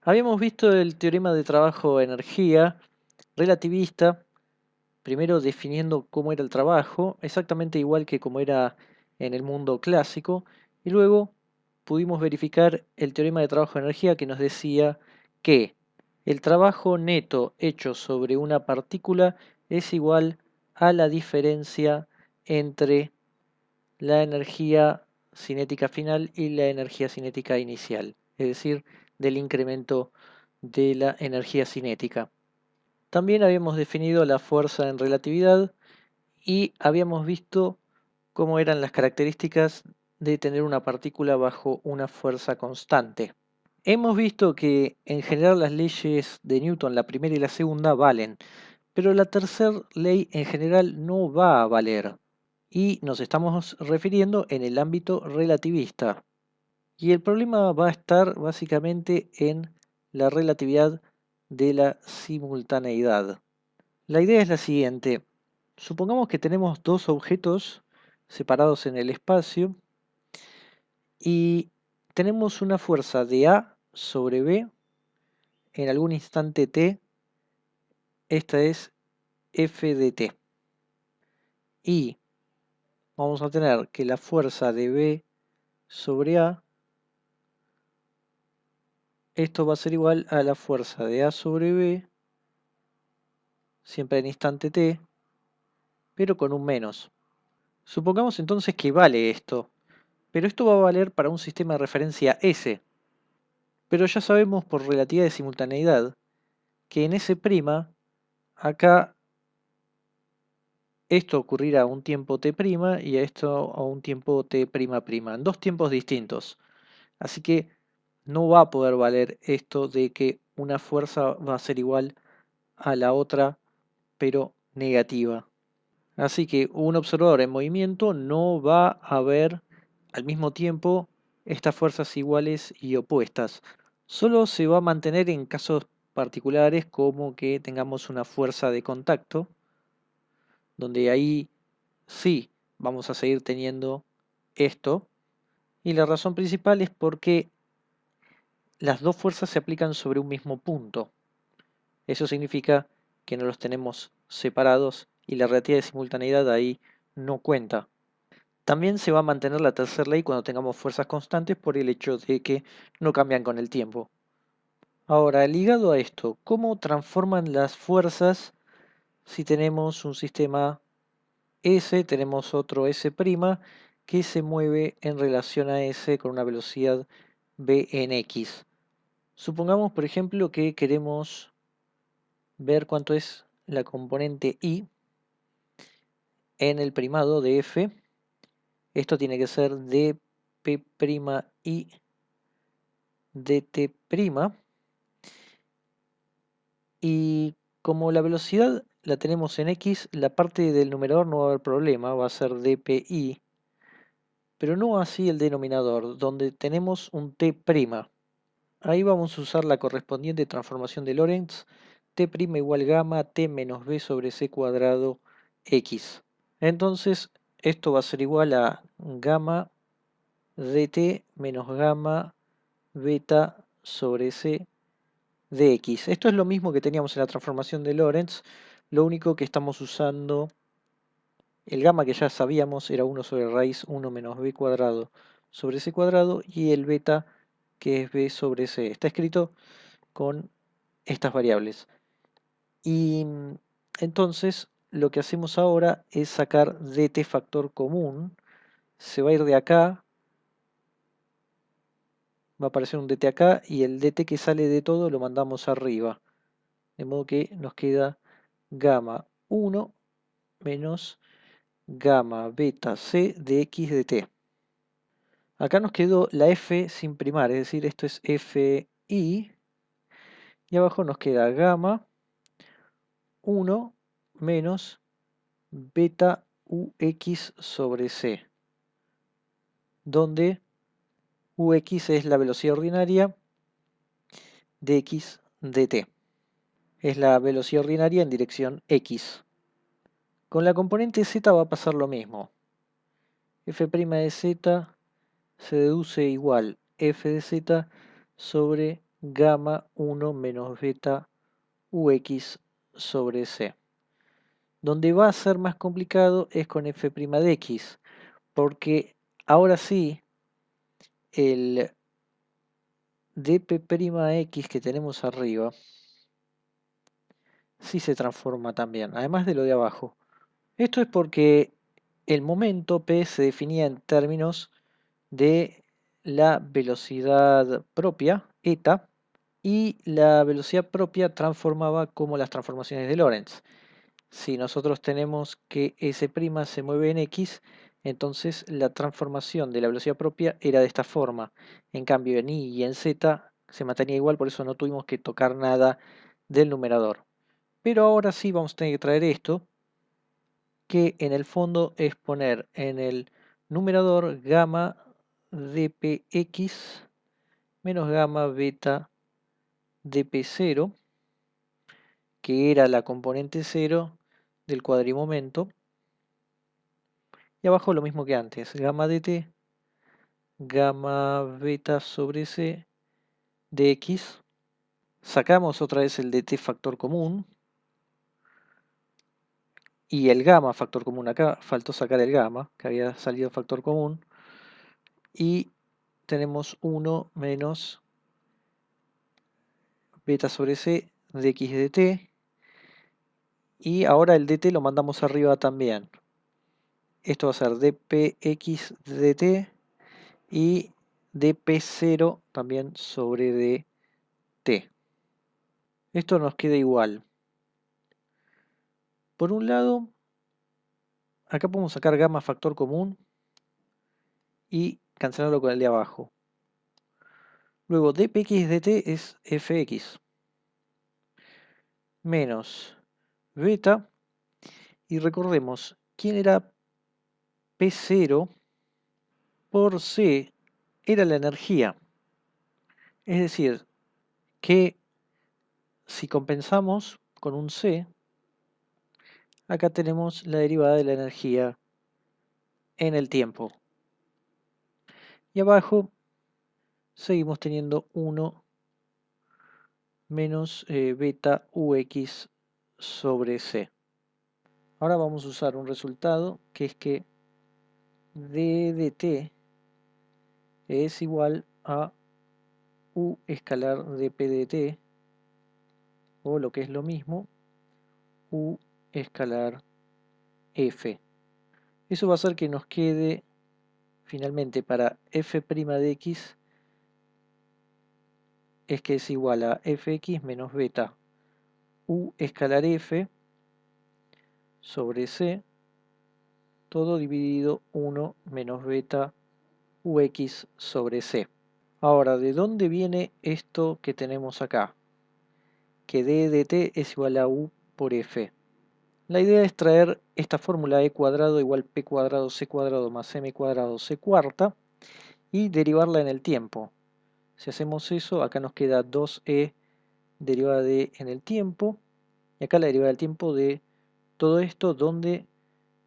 Habíamos visto el teorema de trabajo-energía relativista, primero definiendo cómo era el trabajo, exactamente igual que como era en el mundo clásico, y luego pudimos verificar el teorema de trabajo-energía que nos decía que el trabajo neto hecho sobre una partícula es igual a la diferencia entre la energía cinética final y la energía cinética inicial, es decir, del incremento de la energía cinética. También habíamos definido la fuerza en relatividad y habíamos visto cómo eran las características de tener una partícula bajo una fuerza constante. Hemos visto que en general las leyes de Newton, la primera y la segunda, valen, pero la tercera ley en general no va a valer. Y nos estamos refiriendo en el ámbito relativista. Y el problema va a estar básicamente en la relatividad de la simultaneidad. La idea es la siguiente. Supongamos que tenemos dos objetos separados en el espacio y tenemos una fuerza de A sobre B en algún instante t. Esta es F de t. Y vamos a tener que la fuerza de B sobre A, esto va a ser igual a la fuerza de A sobre B, siempre en instante t, pero con un menos. Supongamos entonces que vale esto, pero esto va a valer para un sistema de referencia S. Pero ya sabemos por relatividad de simultaneidad que en S', acá esto ocurrirá a un tiempo t' y a esto a un tiempo t'', en dos tiempos distintos. Así que no va a poder valer esto de que una fuerza va a ser igual a la otra, pero negativa. Así que un observador en movimiento no va a ver al mismo tiempo estas fuerzas iguales y opuestas. Solo se va a mantener en casos particulares como que tengamos una fuerza de contacto, donde ahí sí vamos a seguir teniendo esto. Y la razón principal es porque las dos fuerzas se aplican sobre un mismo punto. Eso significa que no los tenemos separados y la relatividad de simultaneidad ahí no cuenta. También se va a mantener la tercera ley cuando tengamos fuerzas constantes por el hecho de que no cambian con el tiempo. Ahora, ligado a esto, ¿cómo transforman las fuerzas si tenemos un sistema S, tenemos otro S' que se mueve en relación a S con una velocidad v en x? Supongamos, por ejemplo, que queremos ver cuánto es la componente I en el primado de F. Esto tiene que ser dP'I dt'. Y como la velocidad la tenemos en x, la parte del numerador no va a haber problema, va a ser dPi. Pero no así el denominador, donde tenemos un t'. Ahí vamos a usar la correspondiente transformación de Lorentz, t' igual gamma t menos b sobre c cuadrado x. Entonces esto va a ser igual a gamma dt menos gamma beta sobre c de x. Esto es lo mismo que teníamos en la transformación de Lorentz, lo único que estamos usando el gamma que ya sabíamos era 1 sobre raíz 1 menos b cuadrado sobre c cuadrado y el beta que es b sobre c. Está escrito con estas variables. Y entonces lo que hacemos ahora es sacar dt factor común. Se va a ir de acá, va a aparecer un dt acá y el dt que sale de todo lo mandamos arriba. De modo que nos queda gamma 1 menos gamma beta c de x de t. Acá nos quedó la f sin primar, es decir, esto es fi. Y abajo nos queda gamma 1 menos beta ux sobre c, donde ux es la velocidad ordinaria de x de t. Es la velocidad ordinaria en dirección x. Con la componente z va a pasar lo mismo. F' de z se deduce igual f de z sobre gamma 1 menos beta ux sobre c. Donde va a ser más complicado es con f' de x, porque ahora sí el dp'(x) que tenemos arriba sí se transforma también, además de lo de abajo. Esto es porque el momento p se definía en términos de la velocidad propia, eta, y la velocidad propia transformaba como las transformaciones de Lorentz. Si nosotros tenemos que S' se mueve en X, entonces la transformación de la velocidad propia era de esta forma. En cambio en Y y en Z se mantenía igual, por eso no tuvimos que tocar nada del numerador. Pero ahora sí vamos a tener que traer esto, que en el fondo es poner en el numerador gamma dpx menos gamma beta dp0, que era la componente 0 del cuadrimomento, y abajo lo mismo que antes, gamma dt, gamma beta sobre c de x. Sacamos otra vez el dt factor común, y el gamma factor común acá, faltó sacar el gamma, que había salido factor común, y tenemos 1 menos beta sobre c de x dt, y ahora el dt lo mandamos arriba también. Esto va a ser dpx dt y dp0 también sobre dt. Esto nos queda igual. Por un lado, acá podemos sacar gamma factor común y cancelarlo con el de abajo. Luego dpx dt es fx menos beta, y recordemos, ¿quién era p0 por c? Era la energía. Es decir, que si compensamos con un c, acá tenemos la derivada de la energía en el tiempo. Y abajo seguimos teniendo 1 menos beta ux sobre c. Ahora vamos a usar un resultado que es que d dt es igual a u escalar de p dt, o lo que es lo mismo, u escalar f. Eso va a hacer que nos quede finalmente para f' de x es que es igual a fx menos beta u escalar f sobre c, todo dividido 1 menos beta ux sobre c. Ahora, ¿de dónde viene esto que tenemos acá? Que d dt es igual a u por f. La idea es traer esta fórmula e cuadrado igual p cuadrado c cuadrado más m cuadrado c cuarta y derivarla en el tiempo. Si hacemos eso, acá nos queda 2e derivada de en el tiempo, y acá la derivada del tiempo de todo esto, donde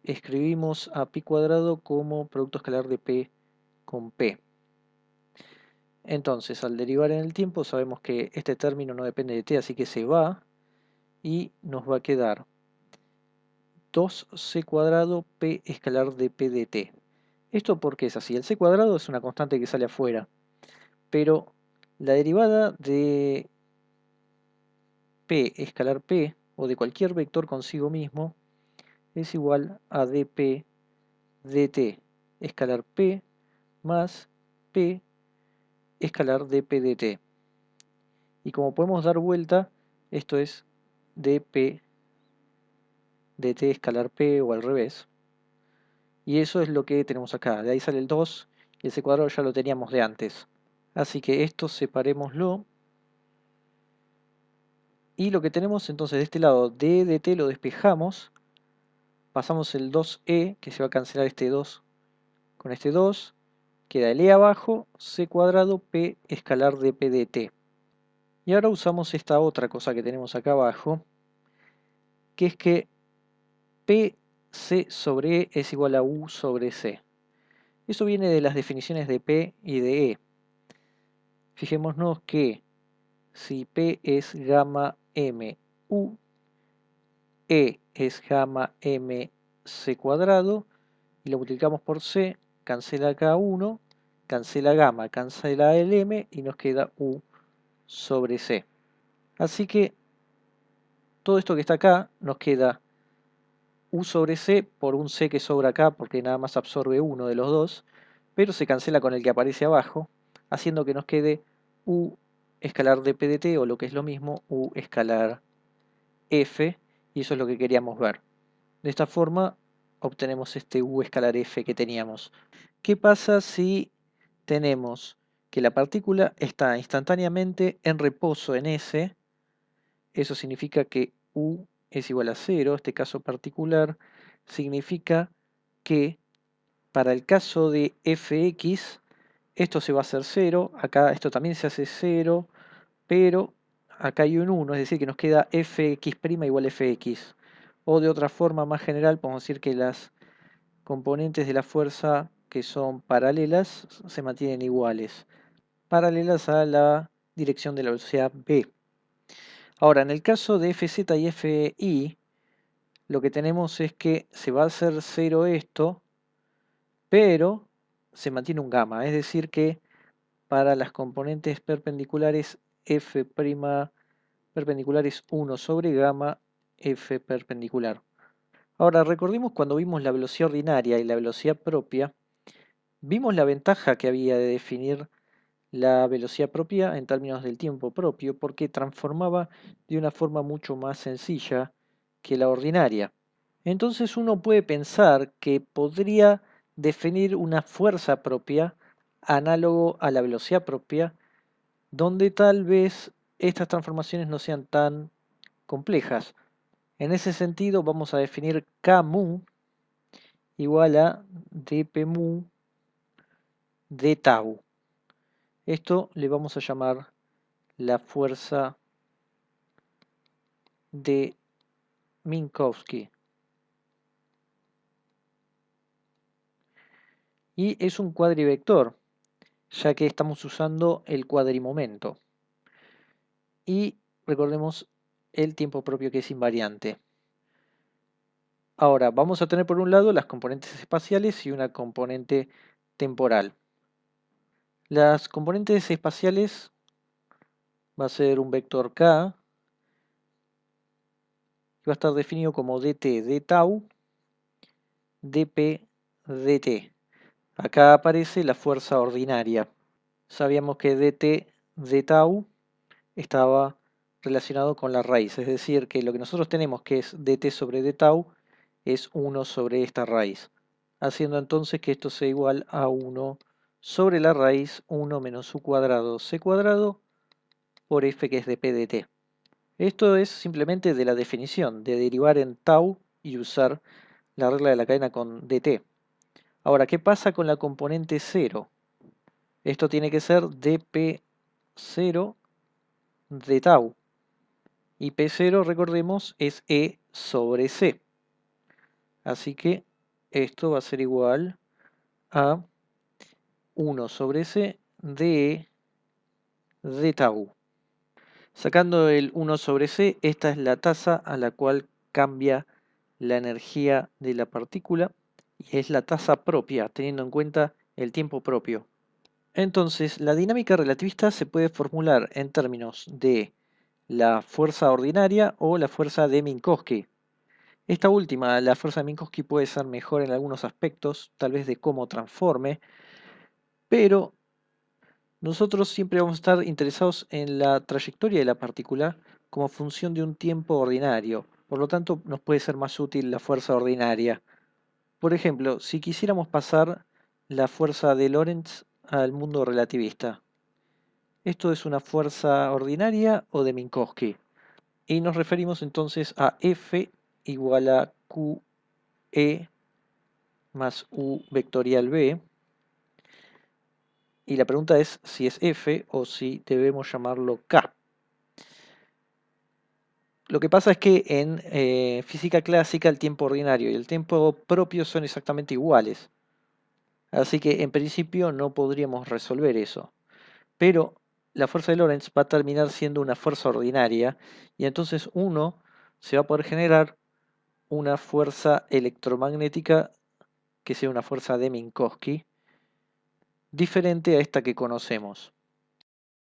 escribimos a pi cuadrado como producto escalar de p con p. Entonces, al derivar en el tiempo, sabemos que este término no depende de t, así que se va, y nos va a quedar 2c cuadrado p escalar de p de t. ¿Esto por qué es así? El c cuadrado es una constante que sale afuera, pero la derivada de p escalar p, o de cualquier vector consigo mismo, es igual a dp dt escalar p más p escalar dp dt. Y como podemos dar vuelta, esto es dp dt escalar p o al revés. Y eso es lo que tenemos acá. De ahí sale el 2 y ese cuadrado ya lo teníamos de antes. Así que esto separémoslo. Y lo que tenemos entonces de este lado, d dt lo despejamos. Pasamos el 2e, que se va a cancelar este 2 con este 2. Queda el e abajo, c cuadrado p escalar dp dt. Y ahora usamos esta otra cosa que tenemos acá abajo, que es que pc sobre e es igual a u sobre c. Eso viene de las definiciones de p y de e. Fijémonos que si P es gamma M U, E es gamma M C cuadrado, y lo multiplicamos por C, cancela acá 1, cancela gamma, cancela el M y nos queda U sobre C. Así que todo esto que está acá nos queda U sobre C por un C que sobra acá porque nada más absorbe uno de los dos, pero se cancela con el que aparece abajo, haciendo que nos quede U escalar de P de T, o lo que es lo mismo, U escalar F, y eso es lo que queríamos ver. De esta forma obtenemos este U escalar F que teníamos. ¿Qué pasa si tenemos que la partícula está instantáneamente en reposo en S? Eso significa que U es igual a 0. Este caso particular significa que para el caso de fx, esto se va a hacer 0, acá esto también se hace 0, pero acá hay un 1, es decir que nos queda fx' igual a fx. O de otra forma más general podemos decir que las componentes de la fuerza que son paralelas se mantienen iguales, paralelas a la dirección de la velocidad v. Ahora, en el caso de Fz y Fi, lo que tenemos es que se va a hacer 0 esto, pero se mantiene un gamma, es decir que para las componentes perpendiculares F' perpendicular es 1 sobre gamma F perpendicular. Ahora, recordemos cuando vimos la velocidad ordinaria y la velocidad propia, vimos la ventaja que había de definir la velocidad propia en términos del tiempo propio, porque transformaba de una forma mucho más sencilla que la ordinaria. Entonces uno puede pensar que podría definir una fuerza propia análogo a la velocidad propia, donde tal vez estas transformaciones no sean tan complejas. En ese sentido vamos a definir K mu igual a dp mu de tau. Esto le vamos a llamar la fuerza de Minkowski. Y es un cuadrivector, ya que estamos usando el cuadrimomento. Y recordemos el tiempo propio que es invariante. Ahora, vamos a tener por un lado las componentes espaciales y una componente temporal. Las componentes espaciales va a ser un vector k, que va a estar definido como dt de tau, dp dt. Acá aparece la fuerza ordinaria. Sabíamos que dt de tau estaba relacionado con la raíz, es decir, que lo que nosotros tenemos que es dt sobre d tau es 1 sobre esta raíz, haciendo entonces que esto sea igual a 1 sobre la raíz 1 menos u cuadrado c cuadrado por f, que es dp dt. Esto es simplemente de la definición, de derivar en tau y usar la regla de la cadena con dt. Ahora, ¿qué pasa con la componente 0? Esto tiene que ser dp0 de tau. Y P0, recordemos, es E sobre C. Así que esto va a ser igual a 1 sobre C de E de tau. Sacando el 1 sobre C, esta es la tasa a la cual cambia la energía de la partícula y es la tasa propia, teniendo en cuenta el tiempo propio. Entonces, la dinámica relativista se puede formular en términos de la fuerza ordinaria o la fuerza de Minkowski. Esta última, la fuerza de Minkowski, puede ser mejor en algunos aspectos, tal vez de cómo transforme, pero nosotros siempre vamos a estar interesados en la trayectoria de la partícula como función de un tiempo ordinario. Por lo tanto, nos puede ser más útil la fuerza ordinaria. Por ejemplo, si quisiéramos pasar la fuerza de Lorentz al mundo relativista, ¿esto es una fuerza ordinaria o de Minkowski? Y nos referimos entonces a F igual a QE más U vectorial B. Y la pregunta es si es F o si debemos llamarlo K. Lo que pasa es que en física clásica el tiempo ordinario y el tiempo propio son exactamente iguales. Así que en principio no podríamos resolver eso. Pero la fuerza de Lorentz va a terminar siendo una fuerza ordinaria y entonces uno se va a poder generar una fuerza electromagnética que sea una fuerza de Minkowski diferente a esta que conocemos.